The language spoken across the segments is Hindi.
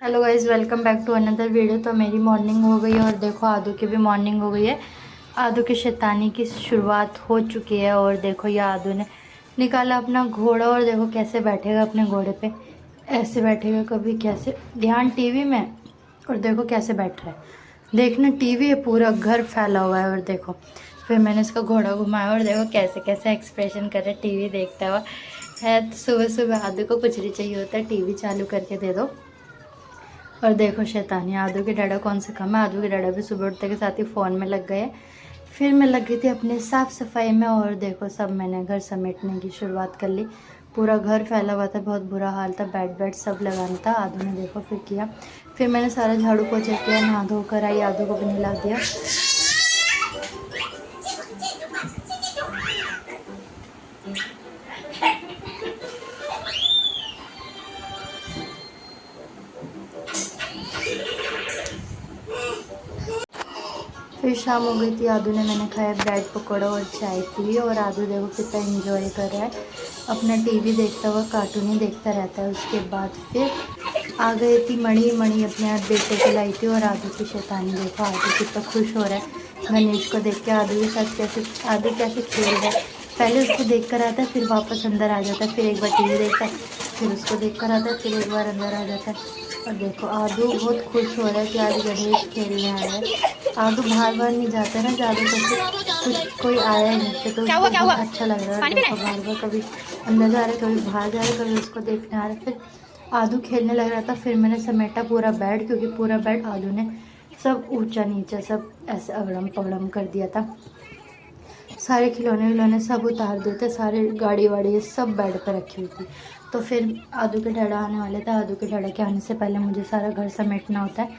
Hello guys, welcome back to another video. तो मेरी मॉर्निंग हो गई है और देखो आदू की भी मॉर्निंग हो गई है। आदू की शैतानी की शुरुआत हो चुकी है और देखो ये आदू ने निकाला अपना घोड़ा और देखो कैसे बैठेगा अपने घोड़े पे। ऐसे बैठेगा, कभी कैसे ध्यान टीवी में, और देखो कैसे बैठ रहा है। देखना टीवी है, पूरा घर फैला हुआ है। और देखो फिर मैंने इसका घोड़ा घुमाया और देखो कैसे कैसे एक्सप्रेशन कर रहा है टीवी देखता हुआ है। तो सुबह सुबह आदू को कुछ नहीं चाहिए होता है, टीवी चालू करके दे दो। और देखो शैतानी, आदू के डाडा कौन से कम है। आदू के डाडा भी सुबह उठते के साथ ही फ़ोन में लग गए। फिर मैं लग गई थी अपने साफ़ सफाई में और देखो सब मैंने घर समेटने की शुरुआत कर ली। पूरा घर फैला हुआ था, बहुत बुरा हाल था, बेड बेड सब लगाना था। आदू ने देखो फिर किया। फिर मैंने सारा झाड़ू पोछा किया, नहा धो कर आई, आदू को भी नहला दिया। फिर शाम हो गई थी, आदू ने मैंने खाया ब्रेड पकौड़ा और चाय पी। और आदू देखो कितना एंजॉय कर रहा है, अपना टीवी देखता हुआ, कार्टून ही देखता रहता है। उसके बाद फिर आ गई थी मणि। मणि अपने हाथ बेटे को लाई थी और आदू की शैतानी देखो, आदू कितना खुश हो रहा है गणेश को देख के। आदू के साथ कैसे आदू कैसे खेल रहा है, पहले उसको देख कर आता है, फिर वापस अंदर आ जाता है, फिर एक बार टीवी देखता है, फिर उसको देख कर आता है, फिर एक बार अंदर आ जाता है। और देखो आदू बहुत खुश हो रहा है कि आज गणेश खेलने आया है। आदू बाहर बाहर नहीं जाता ना ज़्यादा, तो फिर कुछ कोई आया है घर पे तो उसको बहुत अच्छा लग रहा है। देखो बार बार कभी अंदर जा रहा है, कभी बाहर जा रहा है, कभी उसको देखने आ रहा है। फिर आदू खेलने लग रहा था, फिर मैंने समेटा पूरा बेड, क्योंकि पूरा बेड आदू ने सब ऊंचा नीचा सब ऐसे अगड़म पगड़म कर दिया था। सारे खिलौने विलौने सब उतार देते, सारे गाड़ी वाड़ी सब बेड पर रखी हुई थी। तो फिर आदू के डैडा आने वाले थे। आदू के डैडा के आने से पहले मुझे सारा घर समेटना होता है,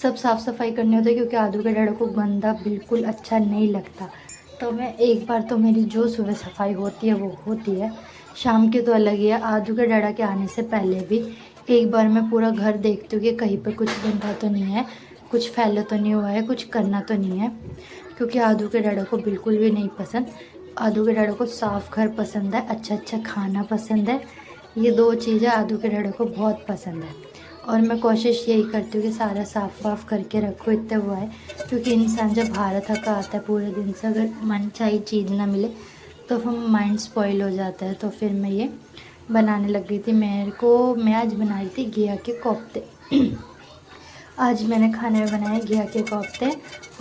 सब साफ़ सफाई करनी होती है, क्योंकि आदू के डैडा को गंदा बिल्कुल अच्छा नहीं लगता। तो मैं एक बार तो मेरी जो सुबह सफाई होती है वो होती है, शाम की तो अलग ही है। आदू के डैडा के आने से पहले भी एक बार मैं पूरा घर देखती हूँ कि कहीं पर कुछ गंदा तो नहीं है, कुछ फैला तो नहीं हुआ है, कुछ करना तो नहीं है, क्योंकि आदू के डैडा को बिल्कुल भी नहीं पसंद। आदू के डैडा को साफ़ घर पसंद है, अच्छा अच्छा खाना पसंद है। ये दो चीज़ें आदू के डैडा को बहुत पसंद है। और मैं कोशिश यही करती हूँ कि सारा साफ़ वाफ़ करके रखो, इतना हुआ है, क्योंकि इंसान जब बाहर थका आता है पूरे दिन से, अगर मन चाहिए चीज़ ना मिले तो फिर माइंड स्पॉइल हो जाता है। तो फिर मैं ये बनाने लग गई थी। मैं आज बना रही थी घिया के कोफ्ते। आज मैंने खाने में बनाए घिया के कोफ्ते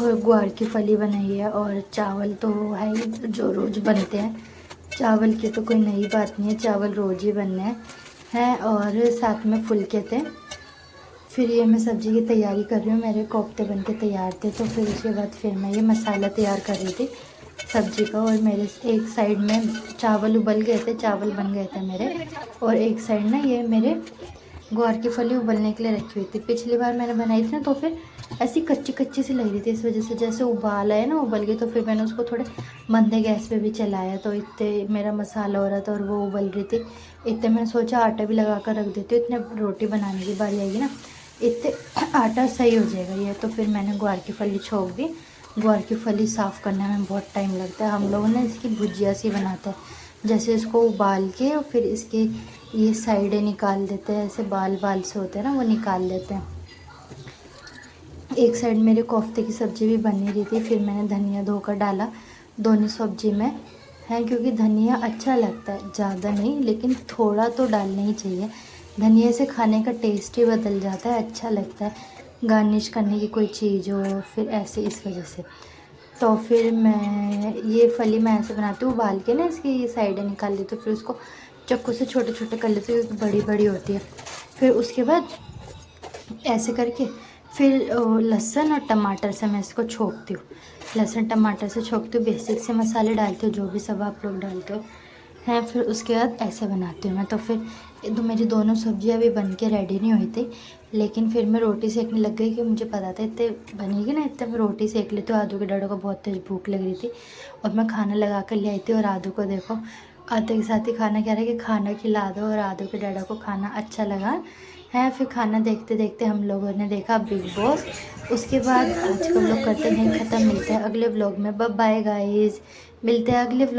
और ग्वार की फली बनाई है। और चावल तो है ही जो रोज़ बनते हैं, चावल की तो कोई नई बात नहीं है, चावल रोज़ ही बनने हैं। और साथ में फुलके थे। फिर ये मैं सब्ज़ी की तैयारी कर रही हूँ, मेरे कोफ्ते बन के तैयार थे। तो फिर उसके बाद फिर मैं ये मसाला तैयार कर रही थी सब्ज़ी का। और मेरे एक साइड में चावल उबल गए थे, चावल बन गए थे मेरे। और एक साइड ना ये मेरे ग्वार की फली उबलने के लिए रखी हुई थी। पिछली बार मैंने बनाई थी ना, तो फिर ऐसी कच्ची कच्ची सी लग रही थी, इस वजह से जैसे उबाल आए ना, उबल गई, तो फिर मैंने उसको थोड़े मंदे गैस पे भी चलाया। तो इतने मेरा मसाला हो रहा था और वो उबल रही थी, इतने मैंने सोचा आटा भी लगा कर रख देती हूँ, इतने रोटी बनाने की बारी आएगी ना, इतने आटा सही हो जाएगा ये। तो फिर मैंने ग्वार की फली छोंक दी। ग्वार की फली साफ़ करने में बहुत टाइम लगता है। हम लोगों ने इसकी भुजिया सी बनाते हैं, जैसे इसको उबाल के और फिर इसके ये साइडें निकाल देते हैं, ऐसे बाल बाल से होते हैं ना, वो निकाल देते हैं। एक साइड मेरे कोफ्ते की सब्ज़ी भी बनी रही थी, फिर मैंने धनिया धोकर डाला दोनों सब्ज़ी में है, क्योंकि धनिया अच्छा लगता है, ज़्यादा नहीं लेकिन थोड़ा तो डालना ही चाहिए। धनिया से खाने का टेस्ट ही बदल जाता है, अच्छा लगता है, गार्निश करने की कोई चीज़ हो फिर ऐसे, इस वजह से। तो फिर मैं ये फली मैं ऐसे बनाती हूँ, उबाल के ना इसकी ये साइडें निकाल लेती हूँ, फिर उसको चाकू से छोटे छोटे कर लेती हूँ, क्योंकि बड़ी बड़ी होती है। फिर उसके बाद ऐसे करके फिर लहसुन और टमाटर से मैं इसको छोंकती हूँ, लहसुन टमाटर से छोंकती हूँ, बेसिक से मसाले डालती हूँ, जो भी सब आप लोग डालते हो हैं। फिर उसके बाद ऐसे बनाती हूँ मैं। तो फिर तो मेरी दोनों सब्जियाँ अभी बन के रेडी नहीं हुई थी, लेकिन फिर मैं रोटी सेकने लग गई कि मुझे पता था इतने बनेगी ना, इतने मैं रोटी सेक लेती हूँ। आदू के डैडो को बहुत तेज़ भूख लग रही थी और मैं खाना लगा कर ले आई थी। और आदू को देखो आते के साथ ही खाना कह रहा है कि खाना खिला दो, और आदू के डैडा को खाना अच्छा लगा है। फिर खाना देखते देखते हम लोगों ने देखा बिग बॉस। उसके बाद आज का व्लॉग करते हैं ख़त्म, मिलते हैं अगले व्लॉग में। बाय बाय गाइस, मिलते हैं अगले व्लॉग।